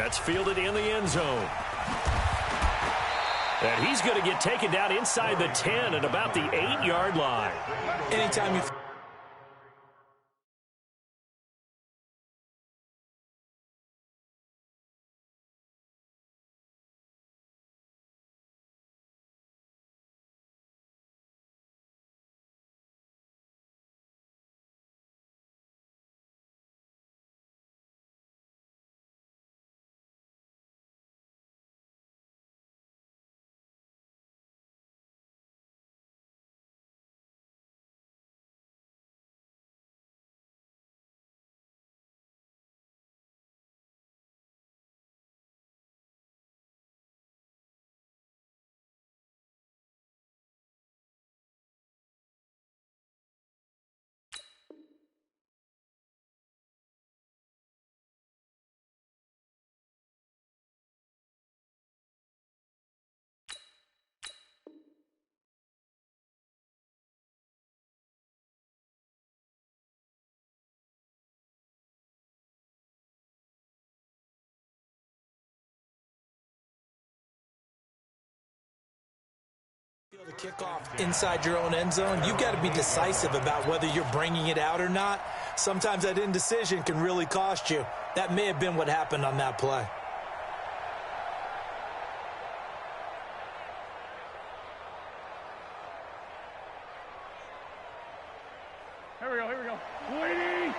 That's fielded in the end zone. And he's going to get taken down inside the 10 at about the 8-yard line. Anytime you... The kickoff inside your own end zone, you've got to be decisive about whether you're bringing it out or not. Sometimes that indecision can really cost you. That may have been what happened on that play. Here we go. 180.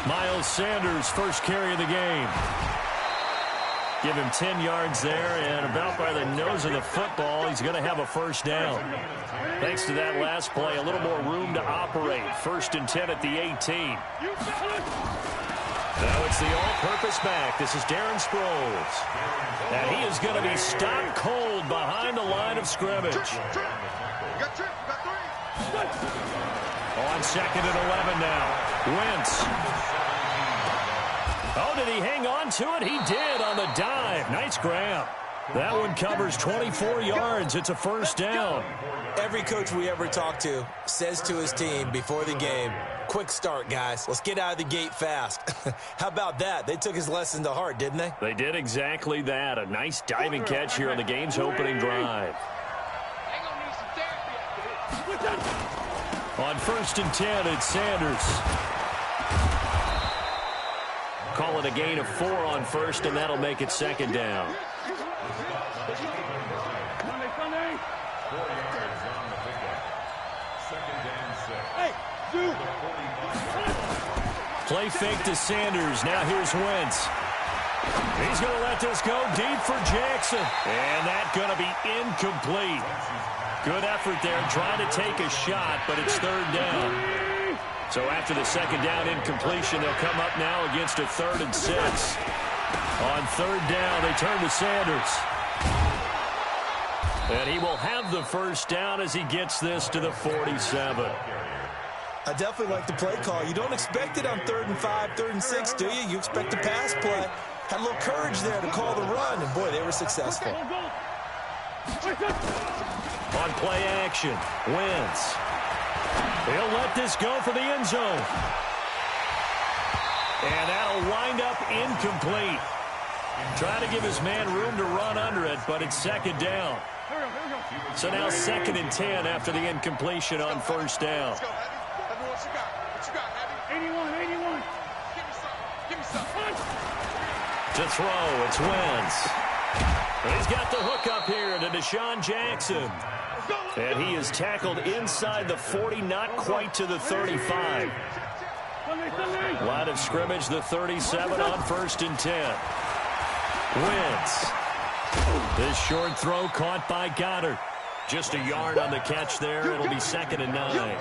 44. Miles Sanders, first carry of the game. Give him 10 yards there, and about by the nose of the football, he's going to have a first down. Thanks to that last play, a little more room to operate. 1st and 10 at the 18. Now it's the all-purpose back. This is Darren Sproles. And he is going to be stopped cold behind the line of scrimmage. On 2nd and 11 now. Wentz. Oh, did he hang on to it? He did on the dive. Nice grab. That one covers 24 yards. It's a first down. Every coach we ever talk to says to his team before the game, quick start, guys. Let's get out of the gate fast. How about that? They took his lesson to heart, didn't they? They did exactly that. A nice diving catch here on the game's opening drive. On 1st and 10, it's Sanders. Call it a gain of 4 on 1st, and that'll make it 2nd down. Play fake to Sanders. Now here's Wentz. He's going to let this go deep for Jackson. And that's going to be incomplete. Good effort there, trying to take a shot, but it's 3rd down. So after the 2nd down incompletion, they'll come up now against a 3rd and 6. On 3rd down, they turn to Sanders. And he will have the first down as he gets this to the 47. I definitely like the play call. You don't expect it on 3rd and 5, 3rd and 6, do you? You expect a pass play. Had a little courage there to call the run, and boy, they were successful. On play action, Wentz. He'll let this go for the end zone. And that'll wind up incomplete. Trying to give his man room to run under it, but it's 2nd down. So now 2nd and 10 after the incompletion on 1st down. To throw, it's Wentz. And he's got the hook up here to Deshaun Jackson. And he is tackled inside the 40, not quite to the 35. Line of scrimmage, the 37 on 1st and 10. Wentz. This short throw caught by Goddard. Just a yard on the catch there. It'll be 2nd and 9.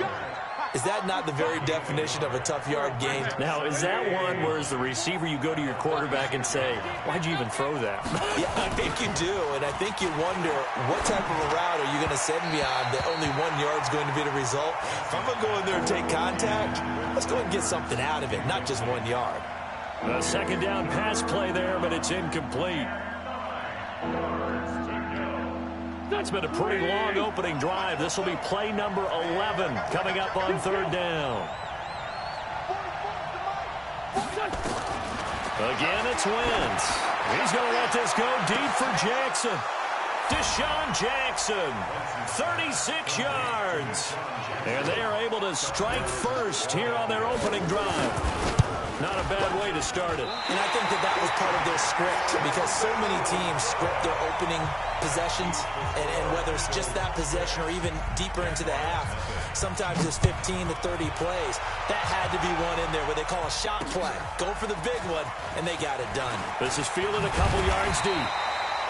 Is that not the very definition of a tough yard gain? Now, is that one where as the receiver you go to your quarterback and say, why'd you even throw that? Yeah, I think you do, and I think you wonder what type of a route are you going to send me on that only 1 yard's going to be the result? If I'm going to go in there and take contact, let's go and get something out of it, not just 1 yard. A 2nd down pass play there, but it's incomplete. That's been a pretty long opening drive. This will be play number 11 coming up on 3rd down. Again, it's Wentz. He's going to let this go deep for Jackson. Deshaun Jackson, 36 yards. And they are able to strike first here on their opening drive. Not a bad way to start it. And I think that was part of their script, because so many teams script their opening possessions, and whether it's just that possession or even deeper into the half, sometimes it's 15 to 30 plays. That had to be one in there where they call a shot play. Go for the big one, and they got it done. This is fielded a couple yards deep.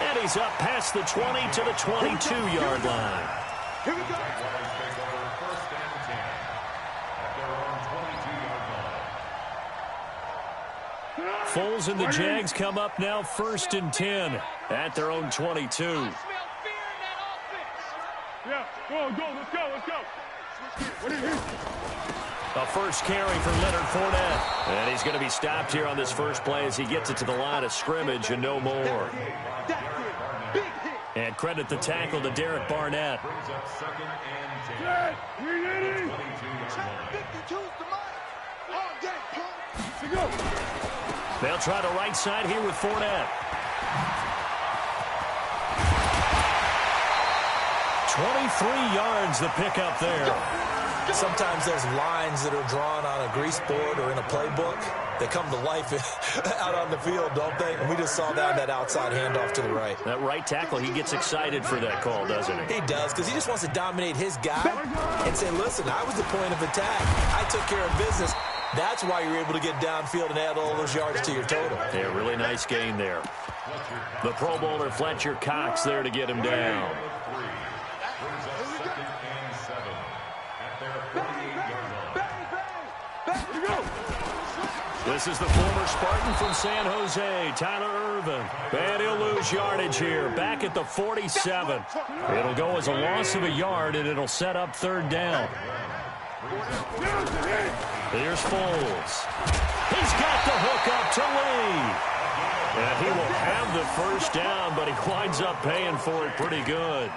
And he's up past the 20 to the 22-yard line. Here we go. Foles and the Jags come up now 1st and 10 at their own 22. Yeah, let's go. What is it? A first carry for Leonard Fournette. And he's going to be stopped here on this first play as he gets it to the line of scrimmage and no more. And credit the tackle to Derek Barnett. They'll try the right side here with Fournette. 23 yards the pickup there. Sometimes those lines that are drawn on a grease board or in a playbook, they come to life out on the field, don't they? And we just saw that outside handoff to the right. That right tackle, he gets excited for that call, doesn't he? He does, because he just wants to dominate his guy and say, listen, I was the point of attack. I took care of business. That's why you're able to get downfield and add all those yards to your total. Yeah, really nice gain there. The Pro Bowler Fletcher Cox there to get him down. This is the former Spartan from San Jose, Tyler Ervin. And he'll lose yardage here, back at the 47. It'll go as a loss of a yard, and it'll set up 3rd down. Here's Foles. He's got the hook up to Lee. And he will have the first down, but he winds up paying for it pretty good.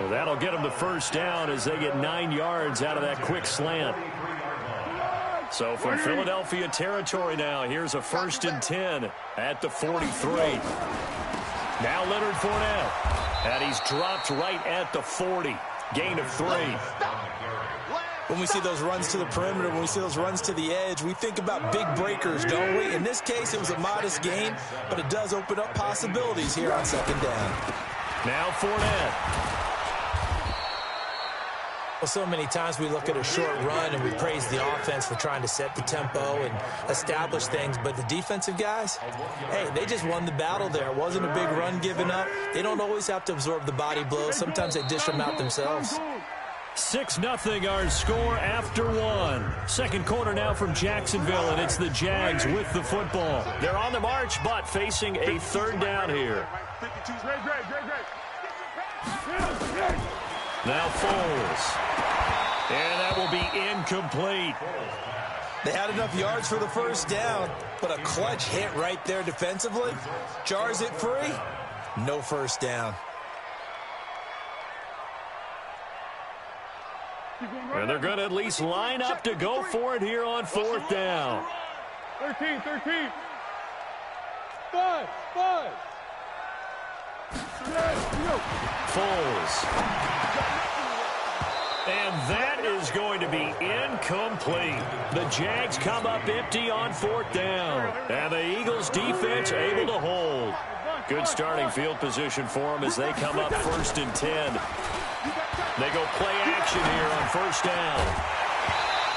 Well, that'll get him the first down as they get 9 yards out of that quick slant. So from Philadelphia territory now, here's a 1st and 10 at the 43. Now Leonard Fournette. And he's dropped right at the 40. Gain of 3. When we see those runs to the perimeter, when we see those runs to the edge, we think about big breakers, don't we? In this case, it was a modest gain, but it does open up possibilities here on 2nd down. Now Fournette. Well, so many times we look at a short run and we praise the offense for trying to set the tempo and establish things, but the defensive guys, hey, they just won the battle there. It wasn't a big run given up. They don't always have to absorb the body blows. Sometimes they dish them out themselves. 6-0 our score after 1. Second quarter now from Jacksonville, and it's the Jags with the football. They're on the march, but facing a 3rd down here. Now Foles. And that will be incomplete. They had enough yards for the first down, but a clutch hit right there defensively. Jars it free. No first down. And they're going to at least line up to go for it here on 4th down. 13. 5. Foles. And that is going to be incomplete. The Jags come up empty on 4th down. And the Eagles defense able to hold. Good starting field position for them as they come up 1st and 10. They go play action here on 1st down.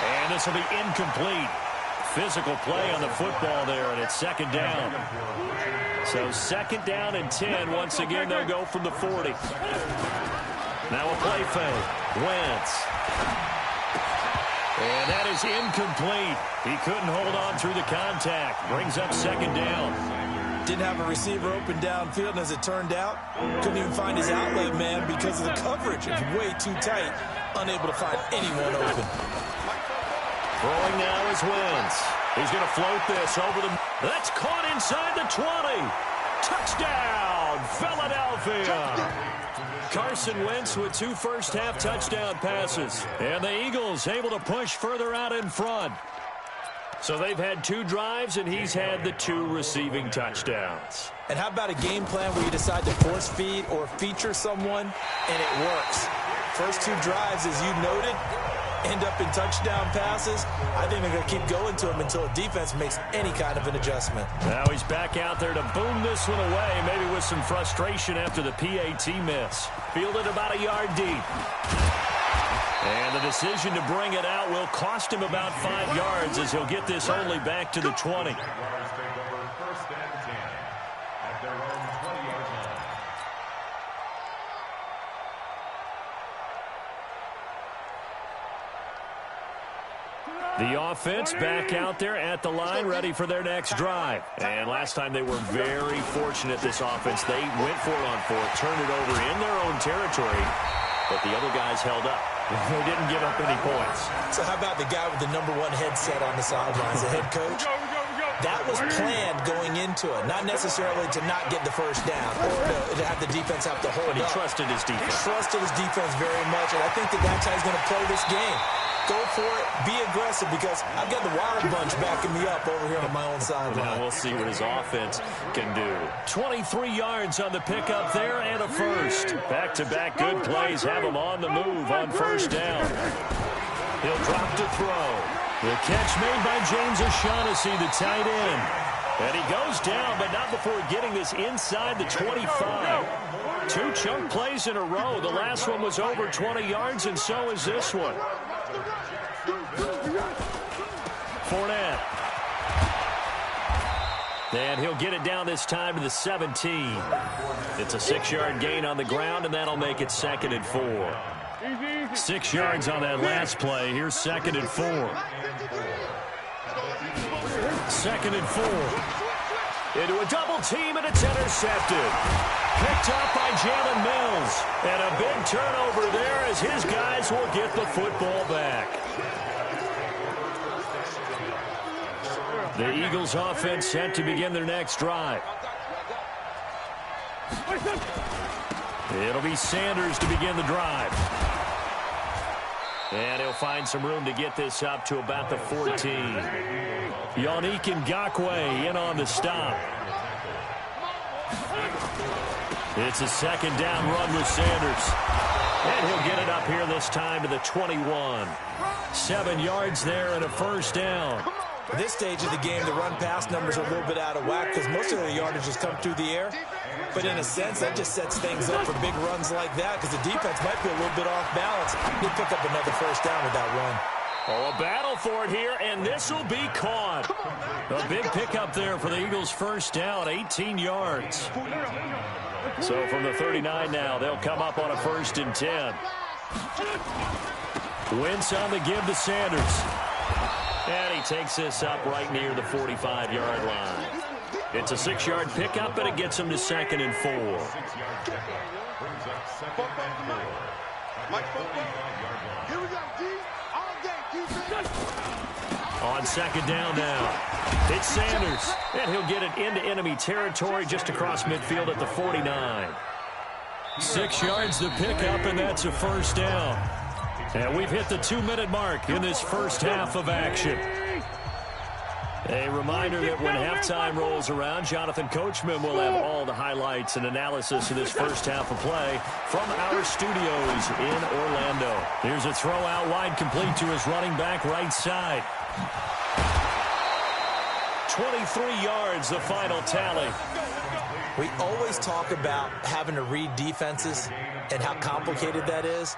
And this will be incomplete. Physical play on the football there, and it's 2nd down. So 2nd down and 10. Once again, they'll go from the 40. Now a play fake. Wentz. And that is incomplete. He couldn't hold on through the contact. Brings up 2nd down. Didn't have a receiver open downfield, and as it turned out, couldn't even find his outlet man because of the coverage. It was way too tight. Unable to find anyone open. Throwing now is Wentz. He's going to float this over the... That's caught inside the 20. Touchdown, Philadelphia. Carson Wentz with 2 first-half touchdown passes. And the Eagles able to push further out in front. So they've had 2 drives, and he's had the 2 receiving touchdowns. And how about a game plan where you decide to force feed or feature someone, and it works? First 2 drives, as you noted, end up in touchdown passes. I think they're going to keep going to him until the defense makes any kind of an adjustment. Now he's back out there to boom this one away, maybe with some frustration after the PAT miss. Fielded about a yard deep. And the decision to bring it out will cost him about 5 yards as he'll get this only back to the 20. The offense back out there at the line, ready for their next drive. And last time they were very fortunate, this offense. They went for it on 4th, turned it over in their own territory, but the other guys held up. They didn't give up any points. So how about the guy with the #1 headset on the sidelines, the head coach? That was planned going into it, not necessarily to not get the first down or to have the defense have to hold But he up. trusted his defense. Trusted his defense very much, and I think that's how he's going to play this game. Go for it, be aggressive, because I've got the Wild Bunch backing me up over here on my own sideline. Now we'll see what his offense can do. 23 yards on the pickup there and a first. Back-to-back good plays have him on the move on first down. He'll drop to throw. The catch made by James O'Shaughnessy, the tight end. And he goes down, but not before getting this inside the 25. 2 chunk plays in a row. The last one was over 20 yards, and so is this one. Fournette. And he'll get it down this time to the 17. It's a 6-yard gain on the ground, and that'll make it 2nd and 4. 6 yards on that last play. Here's 2nd and 4. 2nd and 4. Into a double team, and it's intercepted. Picked up by Jalen Mills. And a big turnover there as his guys will get the football back. The Eagles offense set to begin their next drive. It'll be Sanders to begin the drive. And he'll find some room to get this up to about the 14. Yannick Ngakoue in on the stop. It's a 2nd down run with Sanders. And he'll get it up here this time to the 21. 7 yards there and a first down. At this stage of the game, the run-pass numbers are a little bit out of whack because most of the yardage has come through the air. But in a sense, that just sets things up for big runs like that because the defense might be a little bit off balance. He'll pick up another first down with that run. Oh, a battle for it here, and this will be caught. A big pickup there for the Eagles' first down, 18 yards. So from the 39 now, they'll come up on a 1st and 10. Wentz on the give to Sanders. And he takes this up right near the 45-yard line. It's a 6-yard pickup, and it gets him to 2nd and 4. On 2nd down now, it's Sanders, and he'll get it into enemy territory just across midfield at the 49. 6 yards the pickup, and that's a first down. And we've hit the 2-minute mark in this first half of action. A reminder that when halftime rolls around, Jonathan Coachman will have all the highlights and analysis of this first half of play from our studios in Orlando. Here's a throw out wide, complete to his running back right side. 23 yards, the final tally. We always talk about having to read defenses and how complicated that is.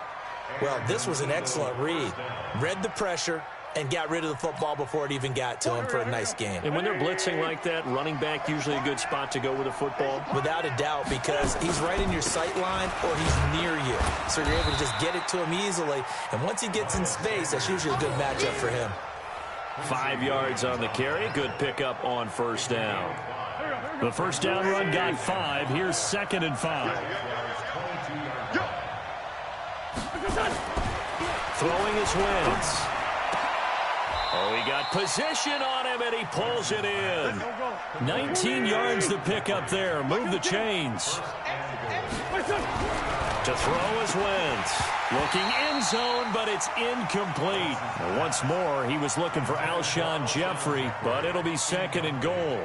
Well, this was an excellent read. Read the pressure and got rid of the football before it even got to him for a nice game. And when they're blitzing like that, running back usually a good spot to go with the football? Without a doubt, because he's right in your sight line or he's near you. So you're able to just get it to him easily. And once he gets in space, that's usually a good matchup for him. 5 yards on the carry. Good pickup on first down. The first down run got 5. Here's 2nd and 5. Throwing his Wentz. Oh, he got position on him, and he pulls it in. 19 yards the pickup there. Move the chains. To throw is Wentz. Looking end zone, but it's incomplete. And once more, he was looking for Alshon Jeffrey, but it'll be 2nd and goal.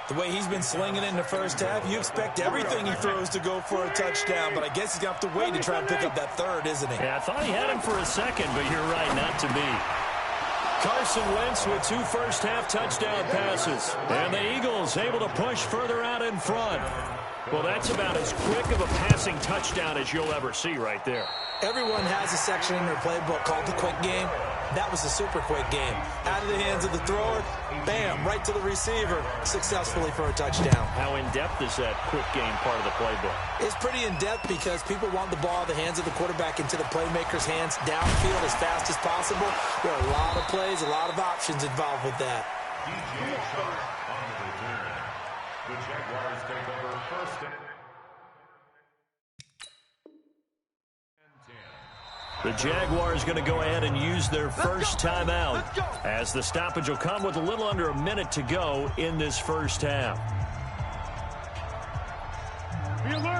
The way he's been slinging in the first half, you expect everything he throws to go for a touchdown, but I guess he's going to have to wait to try and pick up that third, isn't he? Yeah, I thought he had him for a second, but you're right, not to be. Carson Wentz with 2 first-half touchdown passes. And the Eagles able to push further out in front. Well, that's about as quick of a passing touchdown as you'll ever see right there. Everyone has a section in their playbook called the quick game. That was a super quick game. Out of the hands of the thrower, bam, right to the receiver, successfully for a touchdown. How in-depth is that quick game part of the playbook? It's pretty in-depth because people want the ball in the hands of the quarterback into the playmaker's hands downfield as fast as possible. There are a lot of plays, a lot of options involved with that. The Jaguars take over first and 10. The Jaguars going to go ahead and use their first timeout as the stoppage will come with a little under a minute to go in this first half.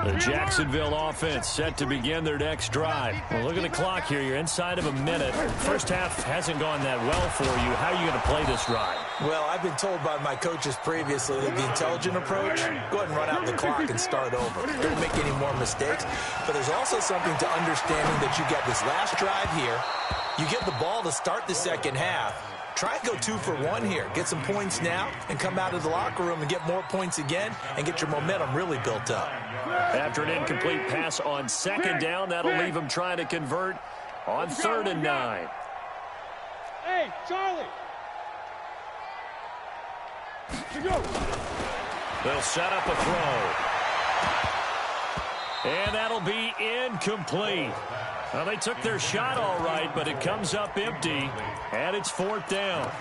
The Jacksonville offense set to begin their next drive. Well, look at the clock here. You're inside of a minute. First half hasn't gone that well for you. How are you going to play this drive? Well, I've been told by my coaches previously that the intelligent approach, go ahead and run out the clock and start over. Don't make any more mistakes. But there's also something to understanding that you got this last drive here. You get the ball to start the second half. Try and go 2 for 1 here. Get some points now and come out of the locker room and get more points again and get your momentum really built up. After an incomplete pass on 2nd down, that'll leave him trying to convert on 3rd and 9. Hey, Charlie. They'll set up a throw. And that'll be incomplete. Well, they took their shot all right, but it comes up empty, and it's 4th down.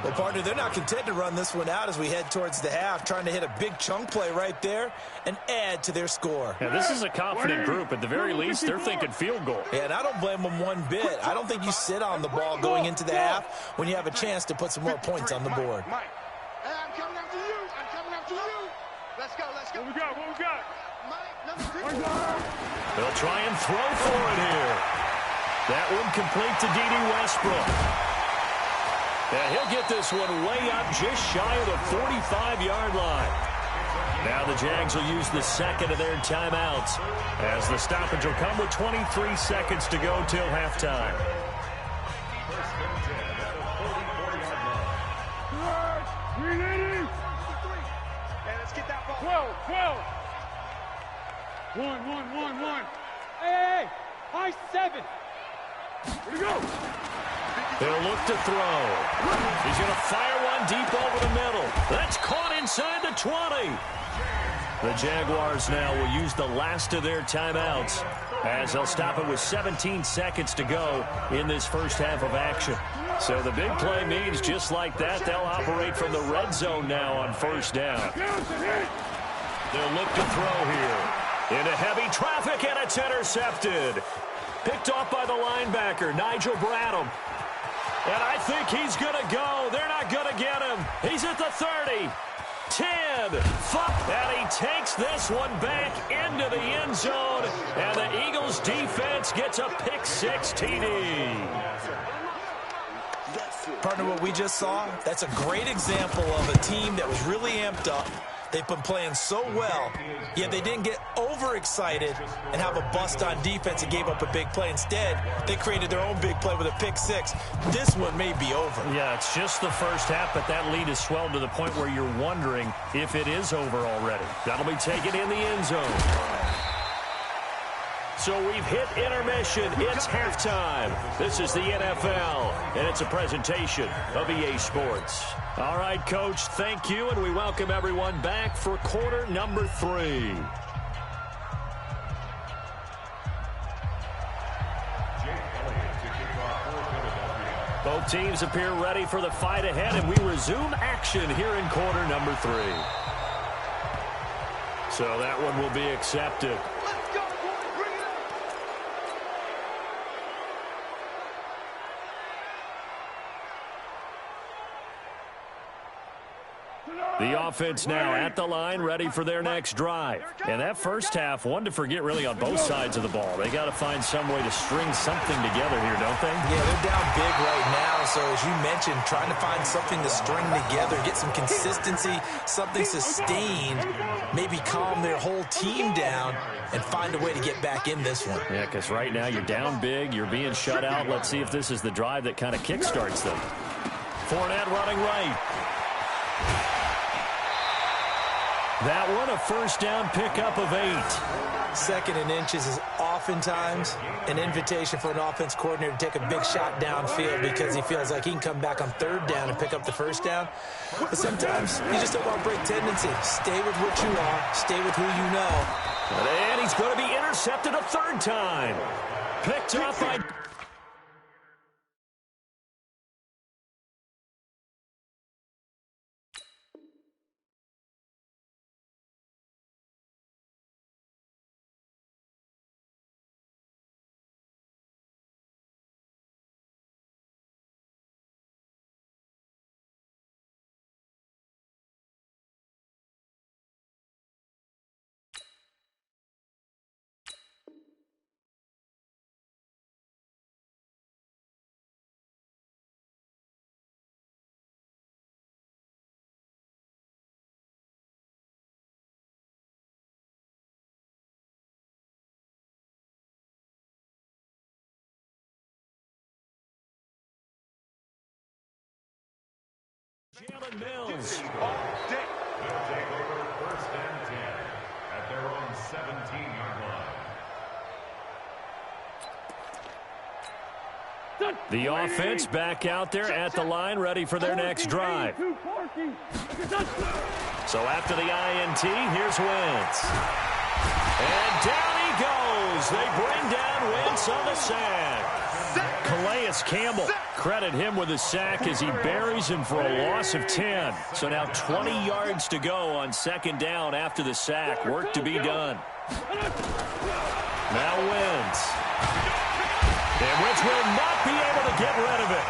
Well, partner, they're not content to run this one out as we head towards the half, trying to hit a big chunk play right there and add to their score. Yeah, this is a confident group. At the very least, they're thinking field goal. Yeah, and I don't blame them one bit. I don't think you sit on the ball going into the half when you have a chance to put some more points on the board. Hey, I'm coming after you. I'm coming after you. Let's go, let's go. What we got? What we got? Mike, number 2. They'll try and throw for it here. That one complete to D.D. Westbrook. Yeah, he'll get this one way up just shy of the 45-yard line. Now the Jags will use the 2nd of their timeouts as the stoppage will come with 23 seconds to go till halftime. Hey, let's get that ball. 12. 1. Hey, high 7. Where'd he go? They'll look to throw. He's going to fire one deep over the middle. That's caught inside the 20. The Jaguars now will use the last of their timeouts as they'll stop it with 17 seconds to go in this first half of action. So the big play means just like that, they'll operate from the red zone now on 1st down. They'll look to throw here. Into heavy traffic, and it's intercepted. Picked off by the linebacker, Nigel Bradham. And I think he's going to go. They're not going to get him. He's at the 30. 10, 5, and he takes this one back into the end zone, and the Eagles defense gets a pick-6 TD. Partner, what we just saw, that's a great example of a team that was really amped up. They've been playing so well, yet they didn't get overexcited and have a bust on defense and gave up a big play. Instead, they created their own big play with a pick-6. This one may be over. Yeah, it's just the first half, but that lead has swelled to the point where you're wondering if it is over already. That'll be taken in the end zone. So we've hit intermission. It's halftime. This is the NFL, and it's a presentation of EA Sports. All right, Coach, thank you, and we welcome everyone back for quarter number 3. Both teams appear ready for the fight ahead, and we resume action here in quarter number 3. So that one will be accepted. Let's go, boy. Bring it up. The offense now at the line, ready for their next drive. And that first half, one to forget really on both sides of the ball. They got to find some way to string something together here, don't they? Yeah, they're down big right now. So as you mentioned, trying to find something to string together, get some consistency, something sustained, maybe calm their whole team down and find a way to get back in this one. Yeah, because right now you're down big, you're being shut out. Let's see if this is the drive that kind of kickstarts them. Fournette running right. That one, a first down pickup of 8. 2nd and inches is oftentimes an invitation for an offense coordinator to take a big shot downfield because he feels like he can come back on 3rd down and pick up the first down. But sometimes you just don't want to break tendency. Stay with what you are. Stay with who you know. And he's going to be intercepted a 3rd time. Picked up by... Jalen Mills. They'll take over 1st and 10 at their own 17-yard line. The offense back out there at the line, ready for their next drive. So after the INT, here's Wentz. And down he goes. They bring down Wentz on the sack. Calais Campbell, credit him with a sack as he buries him for a loss of 10. So now 20 yards to go on 2nd down after the sack. Work to be done. Now Wentz. And Wentz will not be able to get rid of it.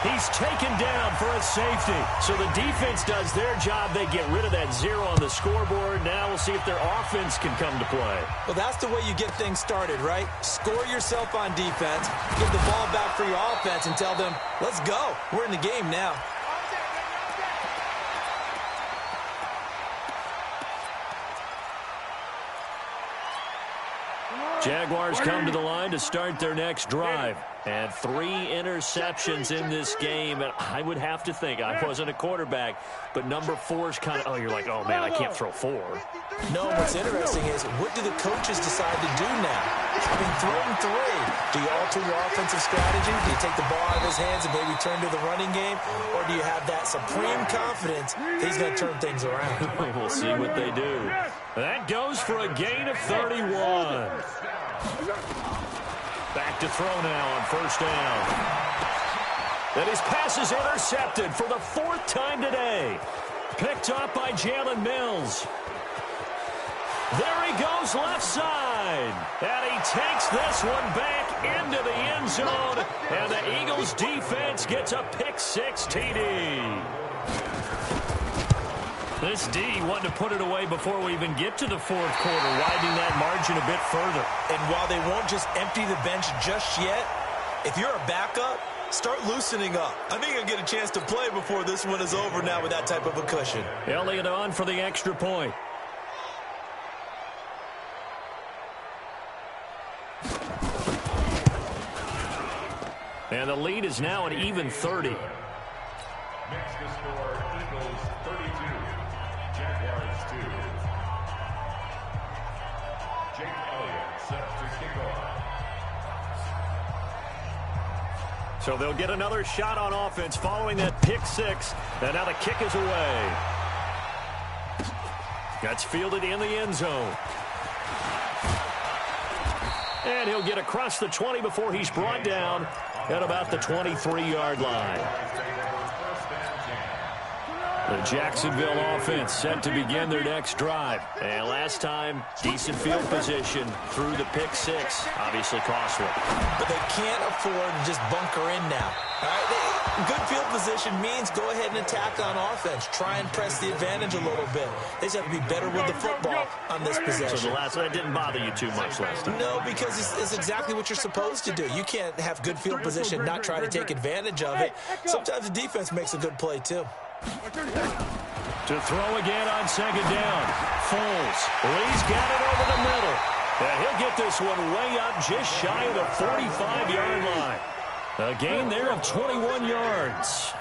He's taken down for a safety. So the defense does their job. They get rid of that 0 on the scoreboard. Now we'll see if their offense can come to play. Well, that's the way you get things started, right? Score yourself on defense, give the ball back for your offense, and tell them, let's go. We're in the game now. Jaguars come to the line to start their next drive. And 3 interceptions in this game. And I would have to think, I wasn't a quarterback, but number 4 is kind of, oh, you're like, oh, man, I can't throw 4. No, what's interesting is, what do the coaches decide to do now? Having thrown 3, do you alter your offensive strategy? Do you take the ball out of his hands and maybe turn to the running game? Or do you have that supreme confidence that he's going to turn things around? We'll see what they do. That goes for a gain of 31. Back to throw now on 1st down. And his pass is intercepted for the 4th time today. Picked up by Jalen Mills. There he goes left side. And he takes this one back into the end zone. And the Eagles defense gets a pick-6 TD. This D wanted to put it away before we even get to the 4th quarter, widening that margin a bit further. And while they won't just empty the bench just yet, if you're a backup, start loosening up. I think you'll get a chance to play before this one is over now with that type of a cushion. Elliott on for the extra point. And the lead is now an even 30. Next to score, Eagles 32, Jaguars 2. Jake Elliott set to kick off. So they'll get another shot on offense following that pick-6. And now the kick is away. That's fielded in the end zone. And he'll get across the 20 before he's brought down at about the 23-yard line. The Jacksonville offense set to begin their next drive. And last time, decent field position through the pick six. Obviously costly. But they can't afford to just bunker in now. All right, good field position means go ahead and attack on offense. Try and press the advantage a little bit. They just have to be better with the football on this possession. So that didn't bother you too much last time? No, because it's exactly what you're supposed to do. You can't have good field position, not try to take advantage of it. Sometimes the defense makes a good play, too. To throw again on second down. Foles. Lee's got it over the middle. And he'll get this one way up just shy of the 45-yard line. A gain there of 21 yards.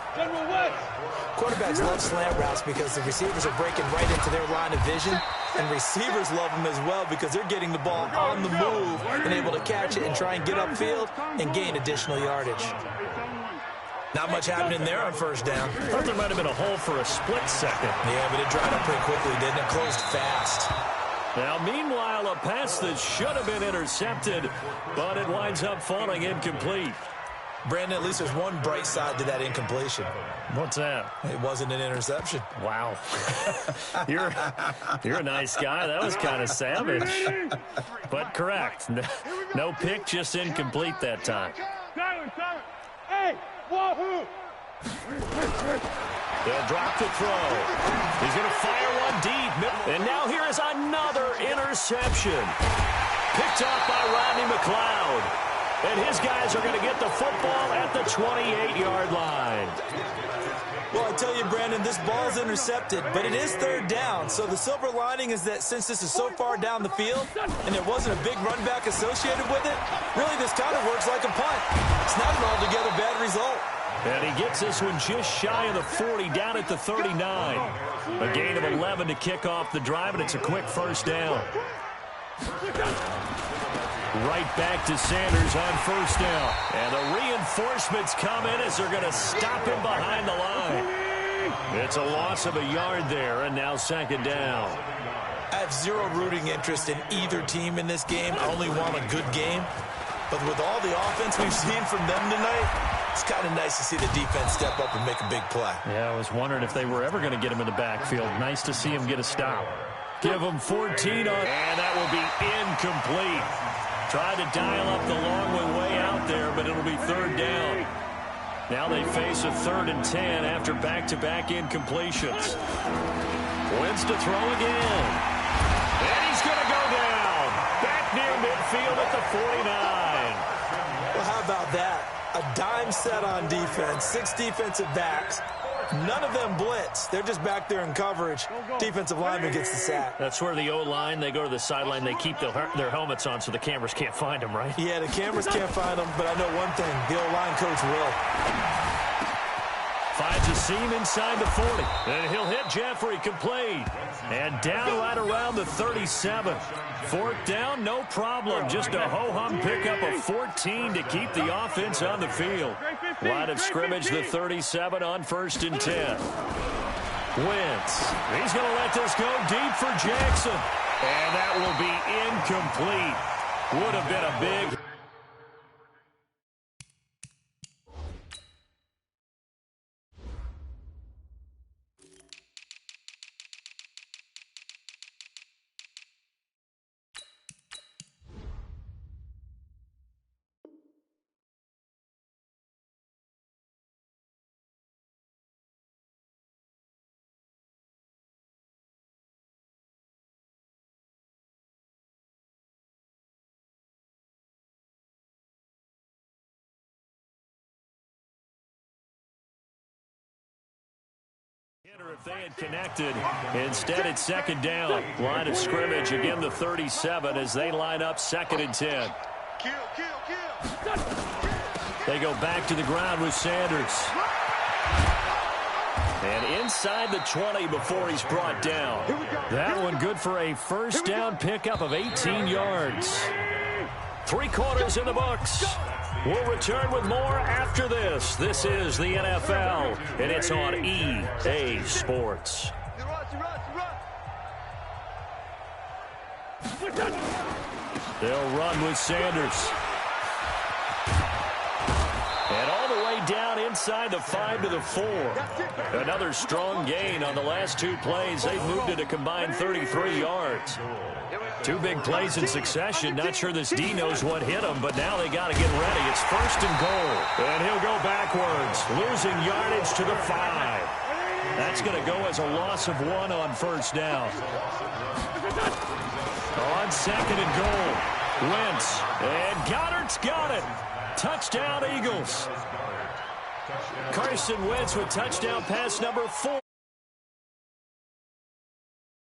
Quarterbacks love slant routes because the receivers are breaking right into their line of vision. And receivers love them as well because they're getting the ball on the move and able to catch it and try and get upfield and gain additional yardage. Not much happening there on first down. I thought there might have been a hole for a split second. Yeah, but it dried up pretty quickly, didn't it? Closed fast. Now, meanwhile, a pass that should have been intercepted, but it winds up falling incomplete. Brandon, at least there's one bright side to that incompletion. What's that? It wasn't an interception. Wow. You're a nice guy. That was kind of savage. But correct. No pick, just incomplete that time. Hey, wahoo! They'll drop the throw. He's going to fire one deep. And now here is another interception. Picked off by Rodney McLeod. And his guys are going to get the football at the 28-yard line. Well, I tell you, Brandon, this ball's intercepted, but it is third down. So the silver lining is that since this is so far down the field and there wasn't a big run back associated with it, really this kind of works like a punt. It's not an altogether bad result. And he gets this one just shy of the 40, down at the 39. A gain of 11 to kick off the drive, and it's a quick first down. Right back to Sanders on first down. And the reinforcements come in as they're going to stop him behind the line. It's a loss of a yard there, and now second down. I have zero rooting interest in either team in this game. I only want a good game. But with all the offense we've seen from them tonight, it's kind of nice to see the defense step up and make a big play. Yeah, I was wondering if they were ever going to get him in the backfield. Nice to see him get a stop. Give him 14 on, and that will be incomplete. Tried to dial up the long way out there, but it'll be third down. Now they face a 3rd and 10 after back-to-back incompletions. Wins to throw again. And he's going to go down. Back near midfield at the 49. Well, how about that? A dime set on defense, 6 defensive backs. None of them blitz. They're just back there in coverage. Defensive lineman gets the sack. That's where the O-line, they go to the sideline, they keep their helmets on so the cameras can't find them, right? Yeah, the cameras can't find them, but I know one thing. The O-line coach will. Finds a seam inside the 40. And he'll hit Jeffrey, complete. And down right around the 37. 4th down, no problem. Just a ho-hum pickup of 14 to keep the offense on the field. Line of scrimmage, the 37 on 1st and 10. Wentz. He's going to let this go deep for Jackson. And that will be incomplete. Would have been a big... If they had connected. Instead, it's 2nd down. Line of scrimmage, again the 37 as they line up 2nd and 10. They go back to the ground with Sanders. And inside the 20 before he's brought down. That one good for a first down pickup of 18 yards. 3 quarters in the books. We'll return with more after this. This is the NFL, and it's on EA Sports. They'll run with Sanders. And all the way Second down inside the 5 to the 4. Another strong gain on the last 2 plays. They've moved it a combined 33 yards. 2 big plays in succession. Not sure this D knows what hit him, but now they got to get ready. It's 1st and goal. And he'll go backwards, losing yardage to the 5. That's going to go as a loss of 1 on 1st down. On 2nd and goal, Wentz. And Goddard's got it. Touchdown, Eagles. Carson Wentz with touchdown pass number 4.